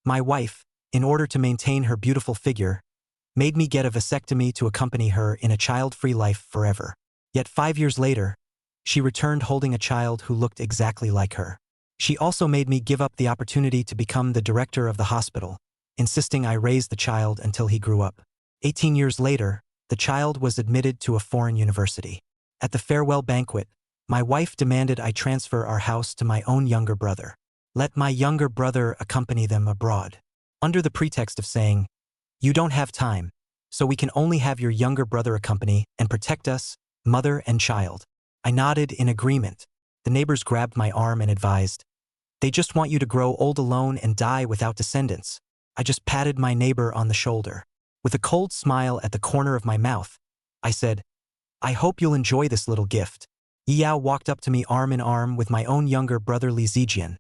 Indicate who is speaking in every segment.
Speaker 1: My wife, in order to maintain her beautiful figure, made me get a vasectomy to accompany her in a child-free life forever. Yet 5 years later, she returned holding a child who looked exactly like her. She also made me give up the opportunity to become the director of the hospital, insisting I raise the child until he grew up. 18 years later, the child was admitted to a foreign university. At the farewell banquet, my wife demanded I transfer our house to my own younger brother. Let my younger brother accompany them abroad, under the pretext of saying, "You don't have time, so we can only have your younger brother accompany and protect us, mother and child." I nodded in agreement. The neighbors grabbed my arm and advised, "They just want you to grow old alone and die without descendants." I just patted my neighbor on the shoulder. With a cold smile at the corner of my mouth, I said, "I hope you'll enjoy this little gift." Ye Yao walked up to me arm in arm with my own younger brother Lin Zijian,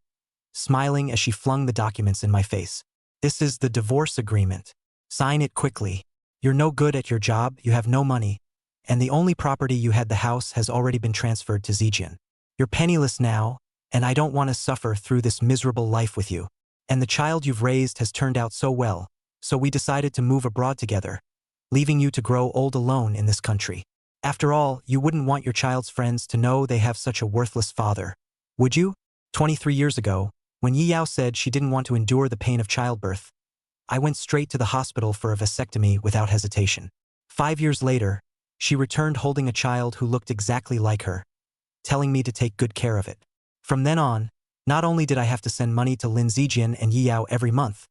Speaker 1: smiling as she flung the documents in my face. "This is the divorce agreement. Sign it quickly. You're no good at your job, you have no money, and the only property you had, the house, has already been transferred to Zijian. You're penniless now, and I don't want to suffer through this miserable life with you. And the child you've raised has turned out so well, so we decided to move abroad together, leaving you to grow old alone in this country. After all, you wouldn't want your child's friends to know they have such a worthless father, would you?" 23 years ago, when Ye Yao said she didn't want to endure the pain of childbirth, I went straight to the hospital for a vasectomy without hesitation. 5 years later, she returned holding a child who looked exactly like her, telling me to take good care of it. From then on, not only did I have to send money to Lin Zijian and Ye Yao every month,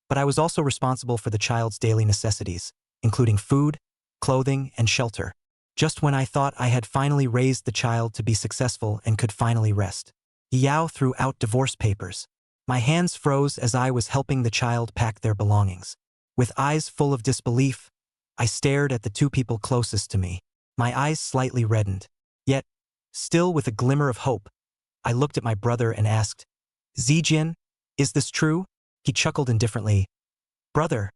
Speaker 1: but I was also responsible for the child's daily necessities, including food, clothing, and shelter. Just when I thought I had finally raised the child to be successful and could finally rest, Ye Yao threw out divorce papers. My hands froze as I was helping the child pack their belongings. With eyes full of disbelief, I stared at the two people closest to me. My eyes slightly reddened. Yet, still with a glimmer of hope, I looked at my brother and asked, "Zijian, is this true?" He chuckled indifferently. "Brother,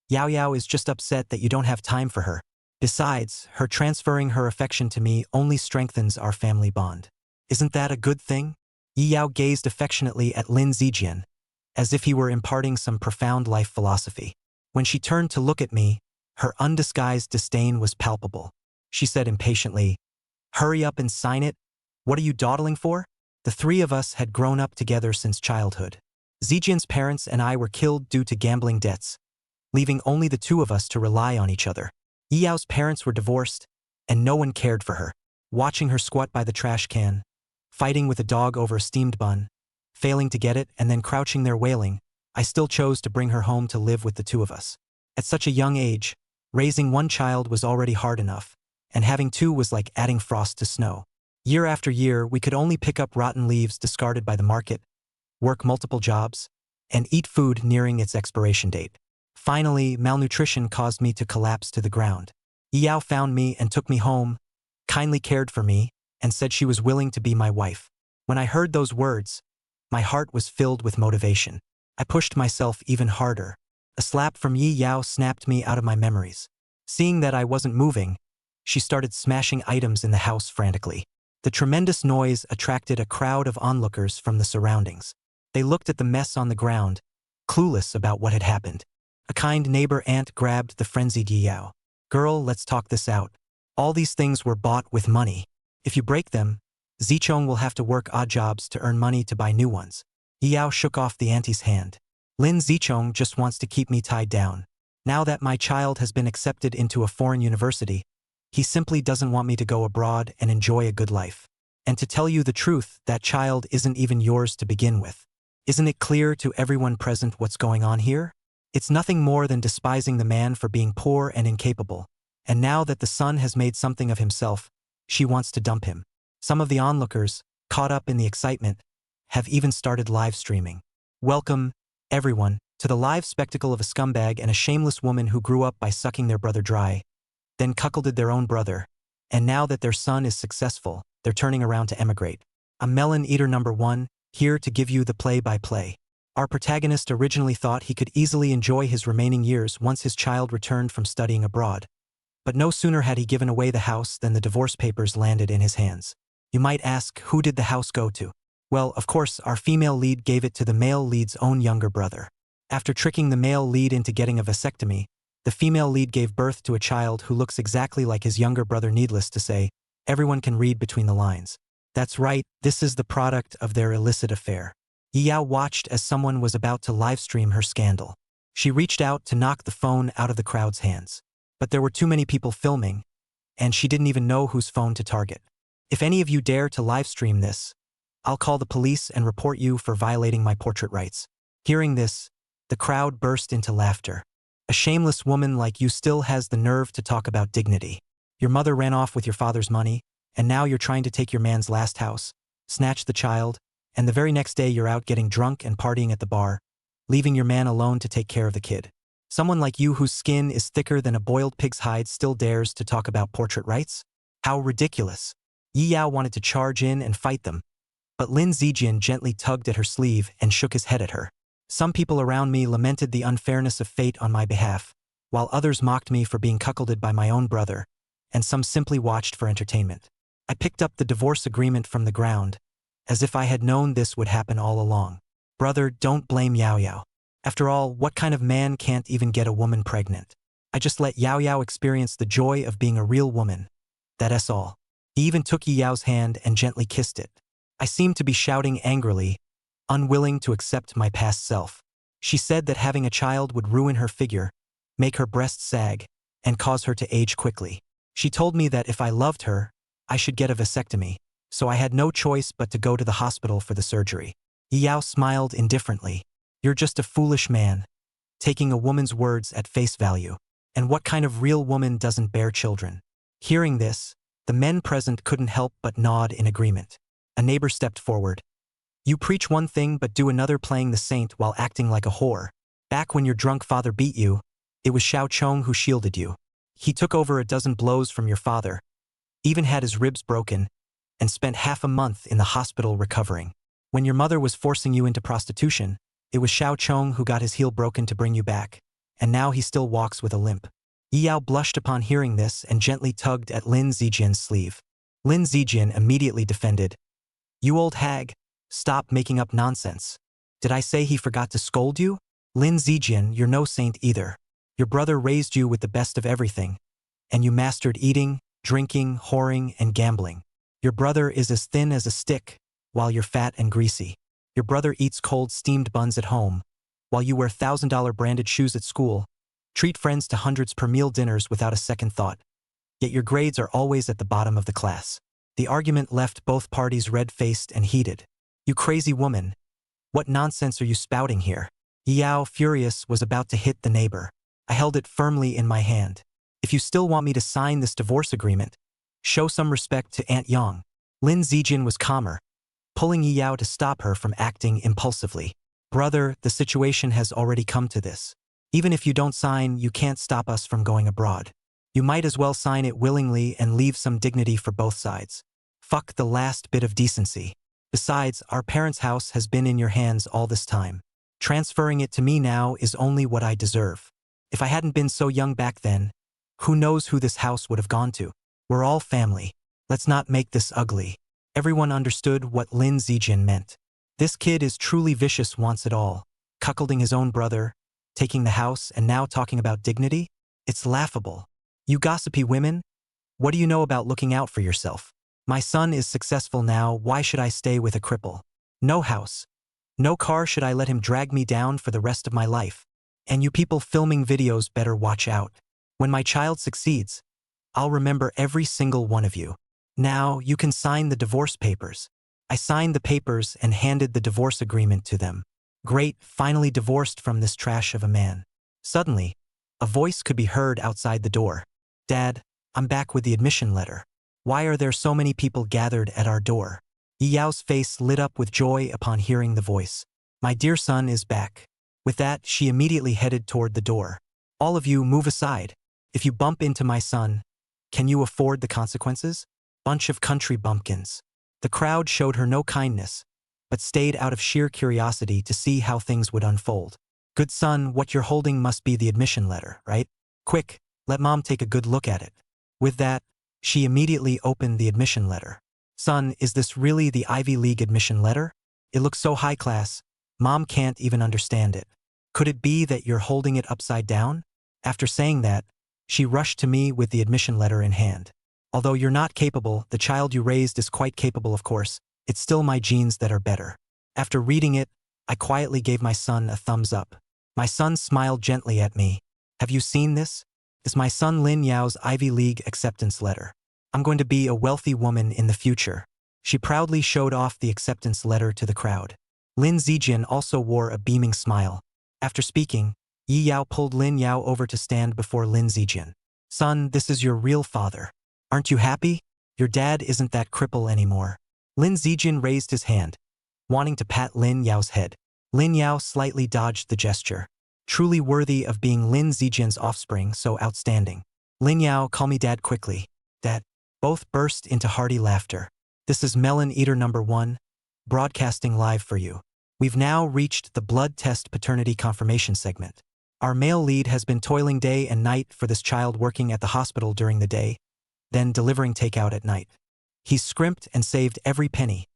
Speaker 1: Yao is just upset that you don't have time for her. Besides, her transferring her affection to me only strengthens our family bond. Isn't that a good thing?" Ye Yao gazed affectionately at Lin Zijian, as if he were imparting some profound life philosophy. When she turned to look at me, her undisguised disdain was palpable. She said impatiently, "Hurry up and sign it. What are you dawdling for?" The three of us had grown up together since childhood. Zijian's parents and I were killed due to gambling debts, leaving only the two of us to rely on each other. Ye Yao's parents were divorced, and no one cared for her. Watching her squat by the trash can, fighting with a dog over a steamed bun, failing to get it and then crouching there wailing, I still chose to bring her home to live with the two of us. At such a young age, raising one child was already hard enough, and having two was like adding frost to snow. Year after year, we could only pick up rotten leaves discarded by the market, work multiple jobs, and eat food nearing its expiration date. Finally, malnutrition caused me to collapse to the ground. Ye Yao found me and took me home, kindly cared for me, and said she was willing to be my wife. When I heard those words, my heart was filled with motivation. I pushed myself even harder. A slap from Ye Yao snapped me out of my memories. Seeing that I wasn't moving, she started smashing items in the house frantically. The tremendous noise attracted a crowd of onlookers from the surroundings. They looked at the mess on the ground, clueless about what had happened. A kind neighbor aunt grabbed the frenzied Ye Yao. "Girl, let's talk this out. All these things were bought with money. If you break them, Zichong will have to work odd jobs to earn money to buy new ones." Ye Yao shook off the auntie's hand. "Lin Zichong just wants to keep me tied down. Now that my child has been accepted into a foreign university, he simply doesn't want me to go abroad and enjoy a good life. And to tell you the truth, that child isn't even yours to begin with. Isn't it clear to everyone present what's going on here? It's nothing more than despising the man for being poor and incapable. And now that the son has made something of himself, she wants to dump him." Some of the onlookers, caught up in the excitement, have even started live streaming. Welcome, everyone, to the live spectacle of a scumbag and a shameless woman who grew up by sucking their brother dry, then cuckolded their own brother, and now that their son is successful, they're turning around to emigrate. I'm Melon Eater #1, here to give you the play-by-play. Our protagonist originally thought he could easily enjoy his remaining years once his child returned from studying abroad. But no sooner had he given away the house than the divorce papers landed in his hands. You might ask, who did the house go to? Well, of course, our female lead gave it to the male lead's own younger brother. After tricking the male lead into getting a vasectomy, the female lead gave birth to a child who looks exactly like his younger brother. Needless to say, everyone can read between the lines. That's right, this is the product of their illicit affair. Ye Yao watched as someone was about to livestream her scandal. She reached out to knock the phone out of the crowd's hands. But there were too many people filming, and she didn't even know whose phone to target. If any of you dare to livestream this, I'll call the police and report you for violating my portrait rights. Hearing this, the crowd burst into laughter. A shameless woman like you still has the nerve to talk about dignity. Your mother ran off with your father's money, and now you're trying to take your man's last house, snatch the child, and the very next day you're out getting drunk and partying at the bar, leaving your man alone to take care of the kid. Someone like you whose skin is thicker than a boiled pig's hide still dares to talk about portrait rights? How ridiculous. Ye Yao wanted to charge in and fight them, but Lin Zijian gently tugged at her sleeve and shook his head at her. Some people around me lamented the unfairness of fate on my behalf, while others mocked me for being cuckolded by my own brother, and some simply watched for entertainment. I picked up the divorce agreement from the ground, as if I had known this would happen all along. Brother, don't blame Ye Yao. After all, what kind of man can't even get a woman pregnant? I just let Ye Yao experience the joy of being a real woman. That's all. He even took Ye Yao's hand and gently kissed it. I seemed to be shouting angrily, unwilling to accept my past self. She said that having a child would ruin her figure, make her breasts sag, and cause her to age quickly. She told me that if I loved her, I should get a vasectomy, so I had no choice but to go to the hospital for the surgery. Ye Yao smiled indifferently. You're just a foolish man, taking a woman's words at face value. And what kind of real woman doesn't bear children? Hearing this, the men present couldn't help but nod in agreement. A neighbor stepped forward. You preach one thing but do another, playing the saint while acting like a whore. Back when your drunk father beat you, it was Xiaochong who shielded you. He took over a dozen blows from your father, even had his ribs broken, and spent half a month in the hospital recovering. When your mother was forcing you into prostitution, it was Xiaochong who got his heel broken to bring you back, and now he still walks with a limp. Ye Yao blushed upon hearing this and gently tugged at Lin Zijian's sleeve. Lin Zijian immediately defended. You old hag, stop making up nonsense. Did I say he forgot to scold you? Lin Zijian, you're no saint either. Your brother raised you with the best of everything, and you mastered eating, drinking, whoring, and gambling. Your brother is as thin as a stick, while you're fat and greasy. Your brother eats cold steamed buns at home, while you wear $1,000 branded shoes at school, treat friends to hundreds per meal dinners without a second thought. Yet your grades are always at the bottom of the class. The argument left both parties red-faced and heated. You crazy woman. What nonsense are you spouting here? Ye Yao, furious, was about to hit the neighbor. I held it firmly in my hand. If you still want me to sign this divorce agreement, show some respect to Aunt Yang. Lin Zijian was calmer, pulling Ye Yao to stop her from acting impulsively. Brother, the situation has already come to this. Even if you don't sign, you can't stop us from going abroad. You might as well sign it willingly and leave some dignity for both sides. Fuck the last bit of decency. Besides, our parents' house has been in your hands all this time. Transferring it to me now is only what I deserve. If I hadn't been so young back then, who knows who this house would have gone to? We're all family. Let's not make this ugly. Everyone understood what Lin Zijian meant. This kid is truly vicious, wants it all. Cuckolding his own brother, taking the house, and now talking about dignity? It's laughable. You gossipy women? What do you know about looking out for yourself? My son is successful now, why should I stay with a cripple? No house, no car, should I let him drag me down for the rest of my life? And you people filming videos better watch out. When my child succeeds, I'll remember every single one of you. Now, you can sign the divorce papers. I signed the papers and handed the divorce agreement to them. Great, finally divorced from this trash of a man. Suddenly, a voice could be heard outside the door. Dad, I'm back with the admission letter. Why are there so many people gathered at our door? Ye Yao's face lit up with joy upon hearing the voice. My dear son is back. With that, she immediately headed toward the door. All of you, move aside. If you bump into my son, can you afford the consequences? Bunch of country bumpkins. The crowd showed her no kindness, but stayed out of sheer curiosity to see how things would unfold. Good son, what you're holding must be the admission letter, right? Quick, let mom take a good look at it. With that, she immediately opened the admission letter. Son, is this really the Ivy League admission letter? It looks so high class, mom can't even understand it. Could it be that you're holding it upside down? After saying that, she rushed to me with the admission letter in hand. Although you're not capable, the child you raised is quite capable, of course. It's still my genes that are better. After reading it, I quietly gave my son a thumbs up. My son smiled gently at me. Have you seen this? It's my son Lin Yao's Ivy League acceptance letter. I'm going to be a wealthy woman in the future. She proudly showed off the acceptance letter to the crowd. Lin Zijian also wore a beaming smile. After speaking, Ye Yao pulled Lin Yao over to stand before Lin Zijian. Son, this is your real father. Aren't you happy? Your dad isn't that cripple anymore. Lin Zijian raised his hand, wanting to pat Lin Yao's head. Lin Yao slightly dodged the gesture. Truly worthy of being Lin Zijian's offspring, so outstanding. Lin Yao, call me Dad quickly. Dad. Both burst into hearty laughter. This is Melon Eater #1, broadcasting live for you. We've now reached the blood test paternity confirmation segment. Our male lead has been toiling day and night for this child, working at the hospital during the day, then delivering takeout at night. He's scrimped and saved every penny,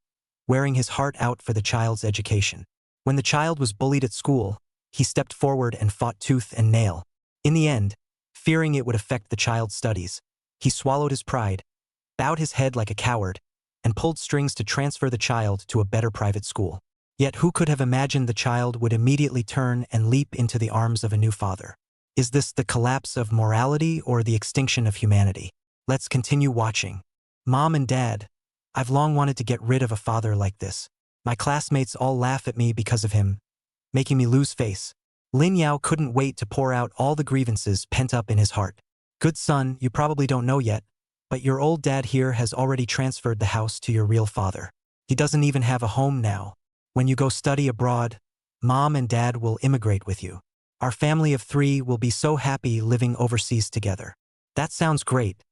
Speaker 1: wearing his heart out for the child's education. When the child was bullied at school, he stepped forward and fought tooth and nail. In the end, fearing it would affect the child's studies, he swallowed his pride, bowed his head like a coward, and pulled strings to transfer the child to a better private school. Yet who could have imagined the child would immediately turn and leap into the arms of a new father? Is this the collapse of morality or the extinction of humanity? Let's continue watching. Mom and Dad, I've long wanted to get rid of a father like this. My classmates all laugh at me because of him, making me lose face. Lin Yao couldn't wait to pour out all the grievances pent up in his heart. Good son, you probably don't know yet, but your old dad here has already transferred the house to your real father. He doesn't even have a home now. When you go study abroad, Mom and Dad will immigrate with you. Our family of 3 will be so happy living overseas together. That sounds great,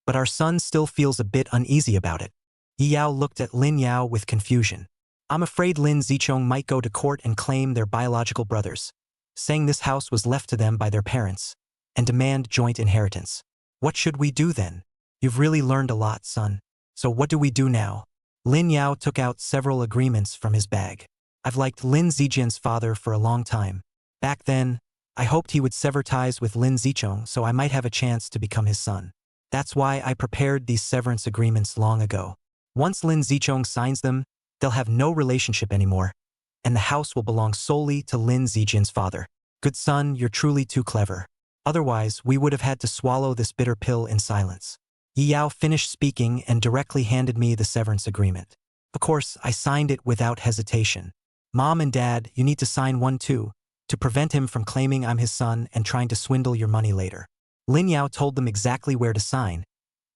Speaker 1: but our son still feels a bit uneasy about it. Ye Yao looked at Lin Yao with confusion. I'm afraid Lin Zichong might go to court and claim they're biological brothers, saying this house was left to them by their parents, and demand joint inheritance. What should we do then? You've really learned a lot, son. So what do we do now? Lin Yao took out several agreements from his bag. I've liked Lin Zijian's father for a long time. Back then, I hoped he would sever ties with Lin Zichong so I might have a chance to become his son. That's why I prepared these severance agreements long ago. Once Lin Zichong signs them, they'll have no relationship anymore, and the house will belong solely to Lin Zijian's father. Good son, you're truly too clever. Otherwise, we would have had to swallow this bitter pill in silence. Ye Yao finished speaking and directly handed me the severance agreement. Of course, I signed it without hesitation. Mom and Dad, you need to sign one too, to prevent him from claiming I'm his son and trying to swindle your money later. Lin Yao told them exactly where to sign,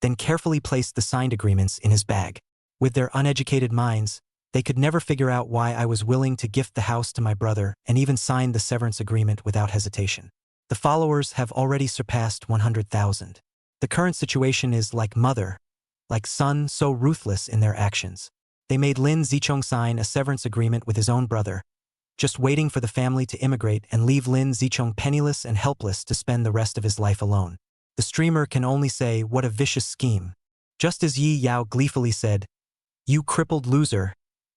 Speaker 1: then carefully placed the signed agreements in his bag. With their uneducated minds, they could never figure out why I was willing to gift the house to my brother and even sign the severance agreement without hesitation. The followers have already surpassed 100,000. The current situation is like mother, like son, so ruthless in their actions. They made Lin Zichong sign a severance agreement with his own brother, just waiting for the family to immigrate and leave Lin Zichong penniless and helpless to spend the rest of his life alone. The streamer can only say, what a vicious scheme. Just as Ye Yao gleefully said, you crippled loser,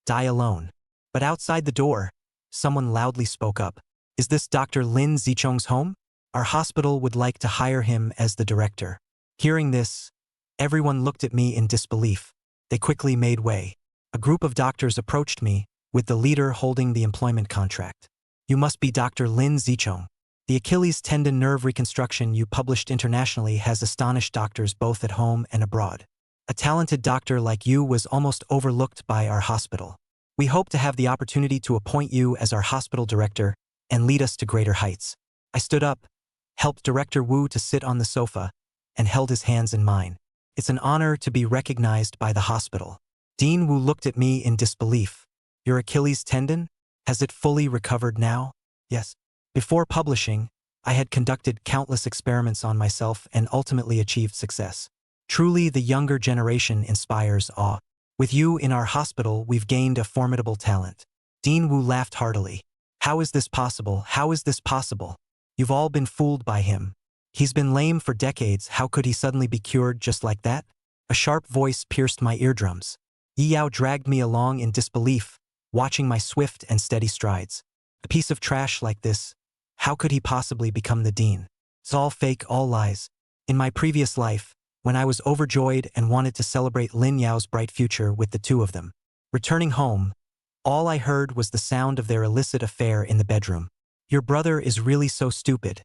Speaker 1: die alone. But outside the door, someone loudly spoke up. Is this Dr. Lin Zichong's home? Our hospital would like to hire him as the director. Hearing this, everyone looked at me in disbelief. They quickly made way. A group of doctors approached me, with the leader holding the employment contract. You must be Dr. Lin Zichong. The Achilles tendon nerve reconstruction you published internationally has astonished doctors both at home and abroad. A talented doctor like you was almost overlooked by our hospital. We hope to have the opportunity to appoint you as our hospital director and lead us to greater heights. I stood up, helped Director Wu to sit on the sofa, and held his hands in mine. It's an honor to be recognized by the hospital. Dean Wu looked at me in disbelief. Your Achilles tendon? Has it fully recovered now? Yes. Before publishing, I had conducted countless experiments on myself and ultimately achieved success. Truly, the younger generation inspires awe. With you in our hospital, we've gained a formidable talent. Dean Wu laughed heartily. How is this possible? How is this possible? You've all been fooled by him. He's been lame for decades. How could he suddenly be cured just like that? A sharp voice pierced my eardrums. Ye Yao dragged me along in disbelief, watching my swift and steady strides. A piece of trash like this, How could he possibly become the dean? It's all fake, all lies. In my previous life, when I was overjoyed and wanted to celebrate Lin Yao's bright future with the two of them, returning home, all I heard was the sound of their illicit affair in the bedroom. Your brother is really so stupid.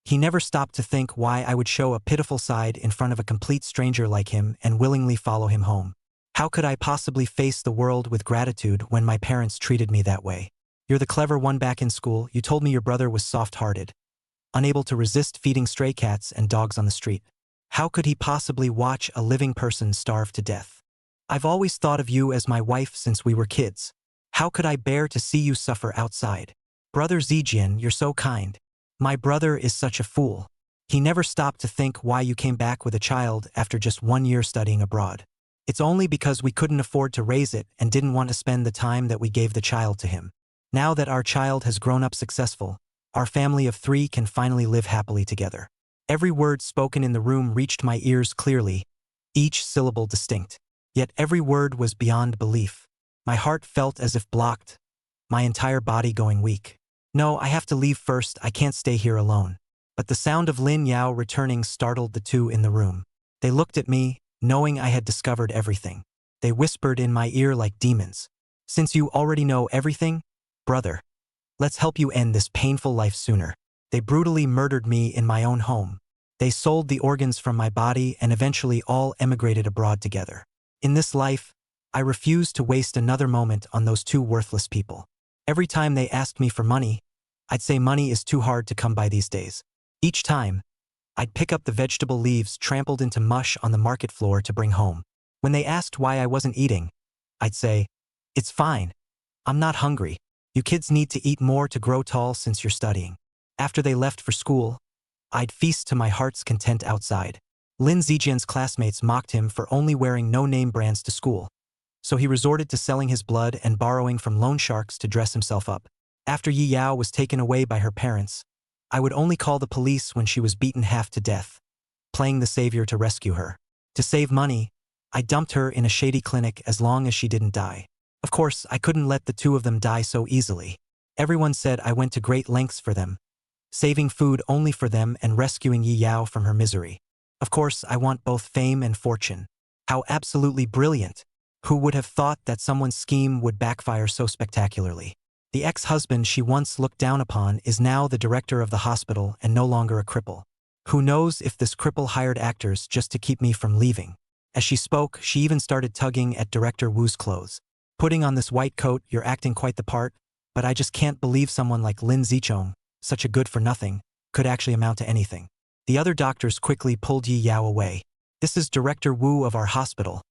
Speaker 1: He never stopped to think why I would show a pitiful side in front of a complete stranger like him and willingly follow him home. How could I possibly face the world with gratitude when my parents treated me that way? You're the clever one back in school. You told me your brother was soft-hearted, unable to resist feeding stray cats and dogs on the street. How could he possibly watch a living person starve to death? I've always thought of you as my wife since we were kids. How could I bear to see you suffer outside? Brother Zijian, you're so kind. My brother is such a fool. He never stopped to think why you came back with a child after just 1 year studying abroad. It's only because we couldn't afford to raise it and didn't want to spend the time that we gave the child to him. Now that our child has grown up successful, our family of 3 can finally live happily together. Every word spoken in the room reached my ears clearly, each syllable distinct. Yet every word was beyond belief. My heart felt as if blocked, my entire body going weak. No, I have to leave first, I can't stay here alone. But the sound of Lin Yao returning startled the two in the room. They looked at me, knowing I had discovered everything. They whispered in my ear like demons. Since you already know everything, brother, let's help you end this painful life sooner. They brutally murdered me in my own home. They sold the organs from my body and eventually all emigrated abroad together. In this life, I refused to waste another moment on those two worthless people. Every time they asked me for money, I'd say money is too hard to come by these days. Each time, I'd pick up the vegetable leaves trampled into mush on the market floor to bring home. When they asked why I wasn't eating, I'd say, "It's fine. I'm not hungry. You kids need to eat more to grow tall since you're studying." After they left for school, I'd feast to my heart's content outside. Lin Zijian's classmates mocked him for only wearing no-name brands to school, so he resorted to selling his blood and borrowing from loan sharks to dress himself up. After Ye Yao was taken away by her parents, I would only call the police when she was beaten half to death, playing the savior to rescue her. To save money, I dumped her in a shady clinic as long as she didn't die. Of course, I couldn't let the two of them die so easily. Everyone said I went to great lengths for them, saving food only for them and rescuing Ye Yao from her misery. Of course, I want both fame and fortune. How absolutely brilliant! Who would have thought that someone's scheme would backfire so spectacularly? The ex-husband she once looked down upon is now the director of the hospital and no longer a cripple. Who knows if this cripple hired actors just to keep me from leaving? As she spoke, she even started tugging at Director Wu's clothes. Putting on this white coat, you're acting quite the part, but I just can't believe someone like Lin Zichong, such a good-for-nothing, could actually amount to anything. The other doctors quickly pulled Ye Yao away. This is Director Wu of our hospital.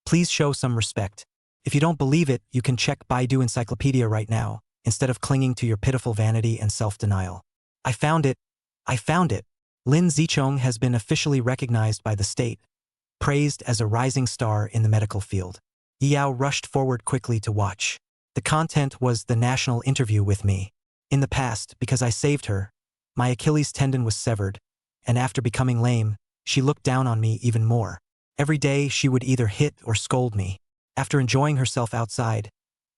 Speaker 1: Please show some respect. If you don't believe it, you can check Baidu Encyclopedia right now, instead of clinging to your pitiful vanity and self-denial. I found it. I found it. Lin Zichong has been officially recognized by the state, praised as a rising star in the medical field. Ye Yao rushed forward quickly to watch. The content was the national interview with me. In the past, because I saved her, my Achilles tendon was severed, and after becoming lame, she looked down on me even more. Every day she would either hit or scold me. After enjoying herself outside,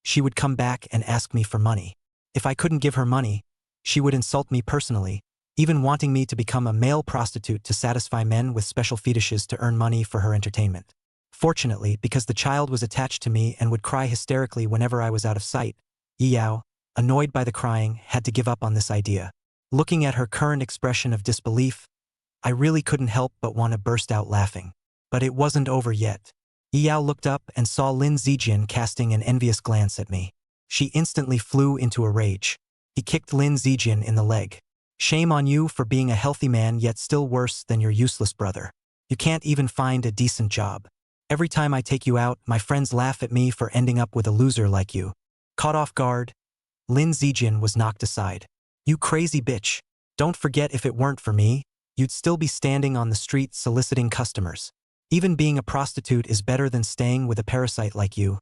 Speaker 1: she would come back and ask me for money. If I couldn't give her money, she would insult me personally, even wanting me to become a male prostitute to satisfy men with special fetishes to earn money for her entertainment. Fortunately, because the child was attached to me and would cry hysterically whenever I was out of sight, Ye Yao, annoyed by the crying, had to give up on this idea. Looking at her current expression of disbelief, I really couldn't help but want to burst out laughing. But it wasn't over yet. Ye Yao looked up and saw Lin Zijian casting an envious glance at me. She instantly flew into a rage. He kicked Lin Zijian in the leg. Shame on you for being a healthy man yet still worse than your useless brother. You can't even find a decent job. Every time I take you out, my friends laugh at me for ending up with a loser like you. Caught off guard, Lin Zijian was knocked aside. You crazy bitch. Don't forget if it weren't for me, you'd still be standing on the street soliciting customers. Even being a prostitute is better than staying with a parasite like you,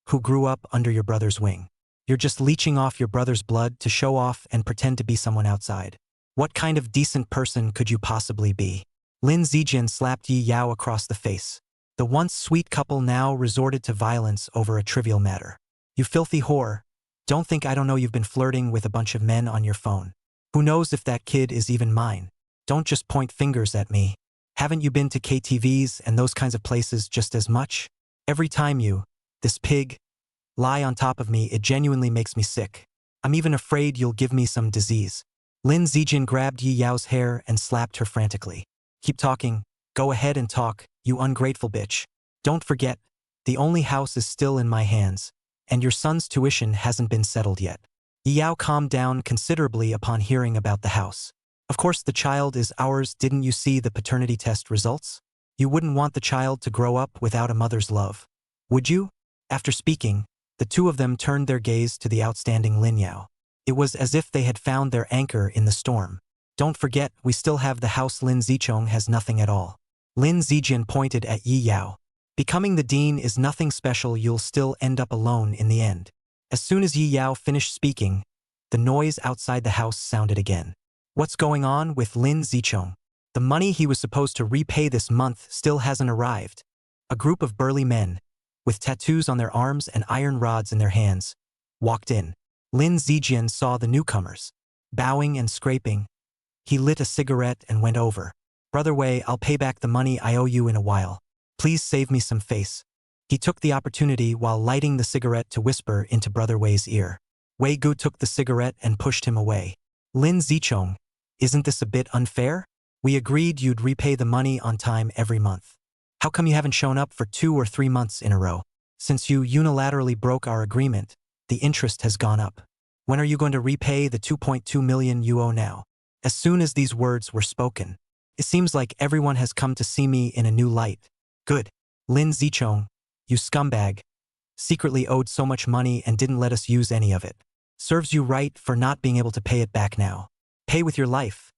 Speaker 1: who grew up under your brother's wing. You're just leeching off your brother's blood to show off and pretend to be someone outside. What kind of decent person could you possibly be? Lin Zijian slapped Ye Yao across the face. The once sweet couple now resorted to violence over a trivial matter. You filthy whore. Don't think I don't know you've been flirting with a bunch of men on your phone. Who knows if that kid is even mine? Don't just point fingers at me. Haven't you been to KTVs and those kinds of places just as much? Every time you, this pig, lie on top of me, it genuinely makes me sick. I'm even afraid you'll give me some disease. Lin Zijian grabbed Ye Yao's hair and slapped her frantically. Keep talking. Go ahead and talk, you ungrateful bitch. Don't forget, the only house is still in my hands, and your son's tuition hasn't been settled yet. Ye Yao calmed down considerably upon hearing about the house. Of course the child is ours. Didn't you see the paternity test results? You wouldn't want the child to grow up without a mother's love, would you? After speaking, the two of them turned their gaze to the outstanding Lin Yao. It was as if they had found their anchor in the storm. Don't forget, we still have the house. Lin Zichong has nothing at all. Lin Zijian pointed at Ye Yao. Becoming the dean is nothing special. You'll still end up alone in the end. As soon as Ye Yao finished speaking, the noise outside the house sounded again. What's going on with Lin Zichong? The money he was supposed to repay this month still hasn't arrived. A group of burly men, with tattoos on their arms and iron rods in their hands, walked in. Lin Zijian saw the newcomers. Bowing and scraping, he lit a cigarette and went over. Brother Wei, I'll pay back the money I owe you in a while. Please save me some face. He took the opportunity while lighting the cigarette to whisper into Brother Wei's ear. Wei Gu took the cigarette and pushed him away. Lin Zichong, isn't this a bit unfair? We agreed you'd repay the money on time every month. How come you haven't shown up for 2 or 3 months in a row? Since you unilaterally broke our agreement, the interest has gone up. When are you going to repay the 2.2 million you owe now? As soon as these words were spoken, it seems like everyone has come to see me in a new light. Good. Lin Zichong, you scumbag, secretly owed so much money and didn't let us use any of it. Serves you right for not being able to pay it back now. Pay with your life.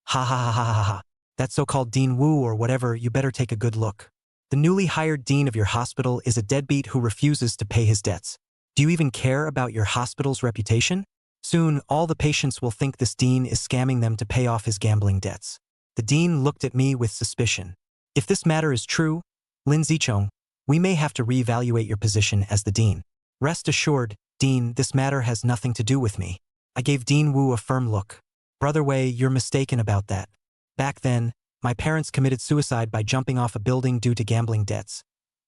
Speaker 1: Ha ha ha ha ha ha. That so-called Dean Wu or whatever, you better take a good look. The newly hired dean of your hospital is a deadbeat who refuses to pay his debts. Do you even care about your hospital's reputation? Soon, all the patients will think this dean is scamming them to pay off his gambling debts. The dean looked at me with suspicion. If this matter is true, Lin Zichong, we may have to reevaluate your position as the dean. Rest assured, Dean, this matter has nothing to do with me. I gave Dean Wu a firm look. Brother Wei, you're mistaken about that. Back then, my parents committed suicide by jumping off a building due to gambling debts,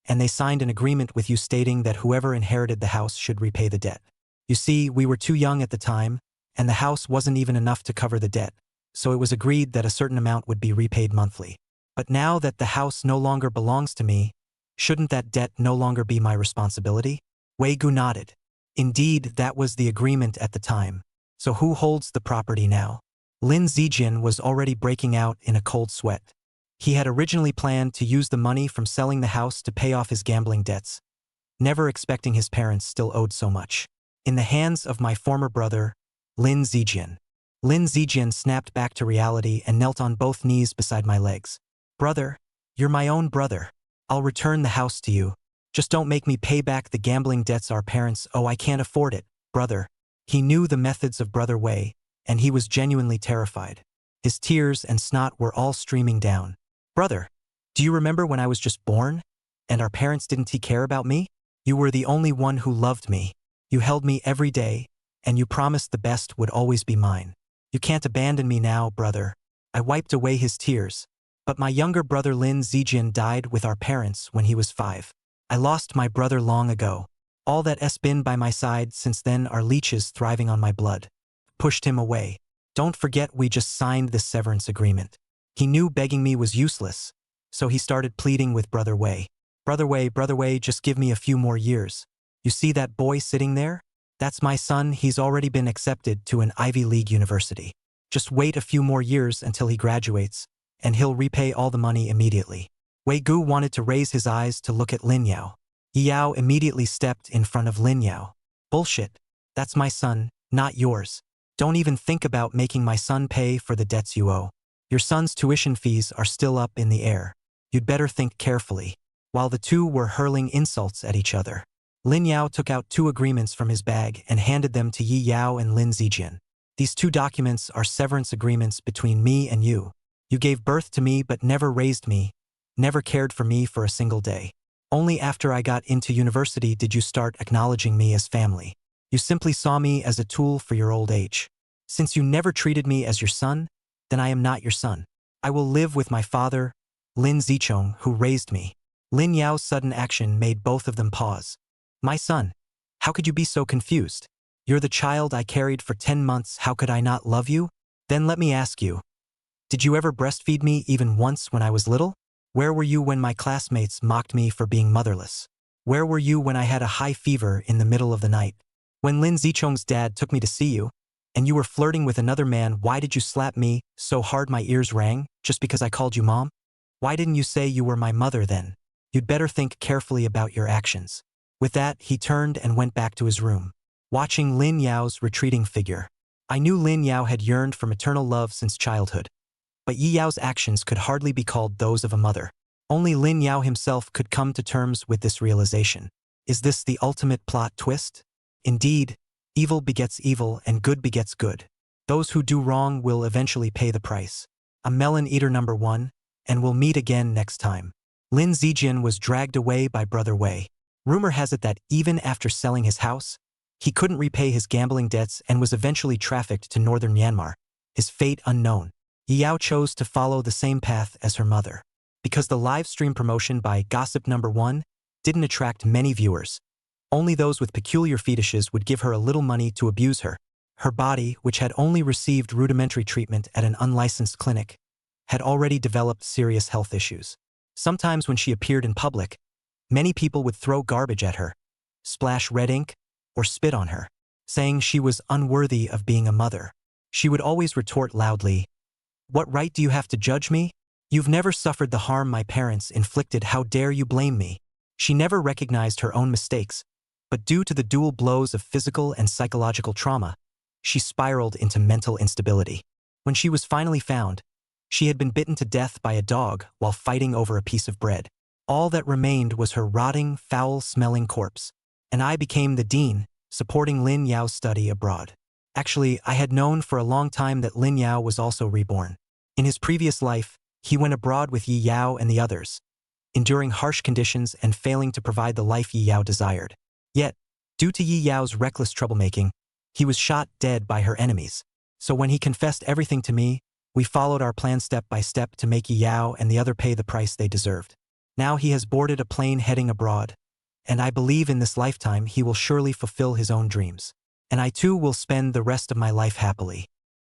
Speaker 1: and they signed an agreement with you stating that whoever inherited the house should repay the debt. You see, we were too young at the time, and the house wasn't even enough to cover the debt, so it was agreed that a certain amount would be repaid monthly. But now that the house no longer belongs to me, shouldn't that debt no longer be my responsibility? Wei Gu nodded. Indeed, that was the agreement at the time. So who holds the property now? Lin Zijian was already breaking out in a cold sweat. He had originally planned to use the money from selling the house to pay off his gambling debts, never expecting his parents still owed so much. In the hands of my former brother, Lin Zijian. Lin Zijian snapped back to reality and knelt on both knees beside my legs. Brother, you're my own brother. I'll return the house to you. Just don't make me pay back the gambling debts our parents owe. I can't afford it, brother. He knew the methods of Brother Wei, and he was genuinely terrified. His tears and snot were all streaming down. Brother, do you remember when I was just born, and our parents didn't care about me? You were the only one who loved me. You held me every day, and you promised the best would always be mine. You can't abandon me now, brother. I wiped away his tears. But my younger brother Lin Zijian died with our parents when he was 5. I lost my brother long ago. All that has been by my side since then are leeches thriving on my blood. Pushed him away. Don't forget we just signed this severance agreement. He knew begging me was useless, so he started pleading with Brother Wei. Brother Wei, just give me a few more years. You see that boy sitting there? That's my son. He's already been accepted to an Ivy League university. Just wait a few more years until he graduates, and he'll repay all the money immediately. Wei Gu wanted to raise his eyes to look at Lin Yao. Ye Yao immediately stepped in front of Lin Yao. Bullshit. That's my son, not yours. Don't even think about making my son pay for the debts you owe. Your son's tuition fees are still up in the air. You'd better think carefully. While the two were hurling insults at each other, Lin Yao took out 2 agreements from his bag and handed them to Ye Yao and Lin Zijian. These 2 documents are severance agreements between me and you. You gave birth to me but never raised me, never cared for me for a single day. Only after I got into university did you start acknowledging me as family. You simply saw me as a tool for your old age. Since you never treated me as your son, then I am not your son. I will live with my father, Lin Zichong, who raised me. Lin Yao's sudden action made both of them pause. My son, how could you be so confused? You're the child I carried for 10 months, how could I not love you? Then let me ask you, did you ever breastfeed me even once when I was little? Where were you when my classmates mocked me for being motherless? Where were you when I had a high fever in the middle of the night? When Lin Zichong's dad took me to see you, and you were flirting with another man, why did you slap me so hard my ears rang, just because I called you mom? Why didn't you say you were my mother then? You'd better think carefully about your actions. With that, he turned and went back to his room, watching Lin Yao's retreating figure. I knew Lin Yao had yearned for maternal love since childhood, but Ye Yao's actions could hardly be called those of a mother. Only Lin Yao himself could come to terms with this realization. Is this the ultimate plot twist? Indeed, evil begets evil and good begets good. Those who do wrong will eventually pay the price. I'm Melon Eater number 1, and we'll meet again next time. Lin Zijian was dragged away by Brother Wei. Rumor has it that even after selling his house, he couldn't repay his gambling debts and was eventually trafficked to northern Myanmar, his fate unknown. Ye Yao chose to follow the same path as her mother. Because the live stream promotion by Gossip number 1 didn't attract many viewers. Only those with peculiar fetishes would give her a little money to abuse her. Her body, which had only received rudimentary treatment at an unlicensed clinic, had already developed serious health issues. Sometimes when she appeared in public, many people would throw garbage at her, splash red ink, or spit on her, saying she was unworthy of being a mother. She would always retort loudly, "What right do you have to judge me? You've never suffered the harm my parents inflicted, how dare you blame me?" She never recognized her own mistakes, but due to the dual blows of physical and psychological trauma, she spiraled into mental instability. When she was finally found, she had been bitten to death by a dog while fighting over a piece of bread. All that remained was her rotting, foul-smelling corpse. And I became the dean, supporting Lin Yao's study abroad. Actually, I had known for a long time that Lin Yao was also reborn. In his previous life, he went abroad with Ye Yao and the others, enduring harsh conditions and failing to provide the life Ye Yao desired. Yet, due to Ye Yao's reckless troublemaking, he was shot dead by her enemies. So when he confessed everything to me, we followed our plan step by step to make Ye Yao and the other pay the price they deserved. Now he has boarded a plane heading abroad, and I believe in this lifetime he will surely fulfill his own dreams. And I too will spend the rest of my life happily.